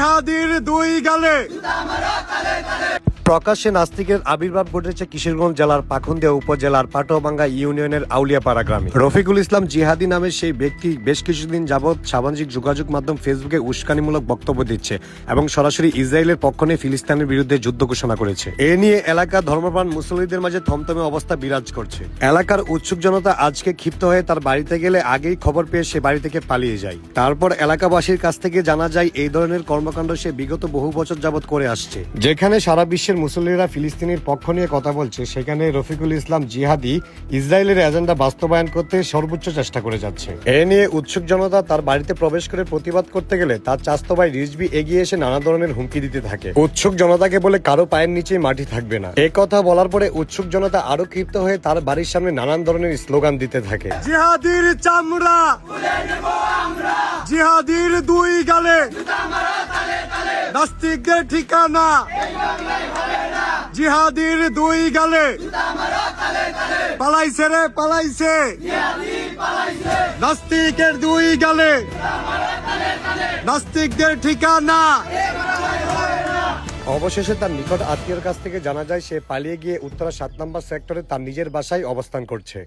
জিহাদির দুই গালে প্রকাশ্যে নাস্তিকের আবির্ভাব ঘটেছে কিশোরগঞ্জ জেলার পাখুন্দিয়া উপজেলার পাটোয়াভাঙ্গা ইউনিয়নের আউলিয়াপাড়া গ্রামে। রফিকুল ইসলাম জিহাদি নামের সেই ব্যক্তি বেশ কিছুদিন যাবৎ সামাজিক যোগাযোগ মাধ্যম ফেসবুকে উস্কানিমূলক বক্তব্য দিচ্ছে এবং সরাসরি ইসরায়েলের পক্ষ নিয়ে ফিলিস্তিনের বিরুদ্ধে যুদ্ধ ঘোষণা করেছে। এ নিয়ে এলাকার ধর্মপ্রাণ মুসল্লিদের মাঝে থমথমে অবস্থা বিরাজ করছে। এলাকার উৎসুক জনতা আজকে ক্ষিপ্ত হয়ে তার বাড়িতে গেলে আগেই খবর পেয়ে সে বাড়ি থেকে পালিয়ে যায়। তারপর এলাকাবাসীর কাছ থেকে জানা যায় এই ধরনের কর্মকাণ্ড সে বিগত বহু বছর যাবৎ করে আসছে। যেখানে সারা বিশ্বের মুসল্লিরা ফিলিস্তিনের পক্ষ নিয়ে কথা বলছে, সেখানে রফিকুল ইসলাম জিহাদি ইসরায়েলের এজেন্ডা বাস্তবায়ন করতে সর্বোচ্চ চেষ্টা করে যাচ্ছে। এ নিয়ে উৎসুক জনতা তার বাড়িতে প্রবেশ করে প্রতিবাদ করতে গেলে তার চাচাতো ভাই রিজভী এগিয়ে এসে নানা ধরনের হুমকি দিতে থাকে। উৎসুক জনতাকে বলে কারো পায়ের নিচে মাটি থাকবে না। এই কথা বলার পরে উৎসুক জনতা আরো ক্ষিপ্ত হয়ে তার বাড়ির সামনে নানান ধরনের স্লোগান দিতে থাকে। জিহাদির চামড়া খুলে নেব আমরা, জিহাদির দুই গালে নাস্তিকদের ঠিকানা, জিহাদির দুই গালে পালাইছে রে পালাইছে, নাস্তিকের দুই গালে নাস্তিকদের ঠিকানা। অবশেষে তার নিকট আত্মীয়ের কাছ থেকে জানা যায় সে পালিয়ে গিয়ে উত্তরা 7 নম্বর সেক্টরে তার নিজের বাসায় অবস্থান করছে।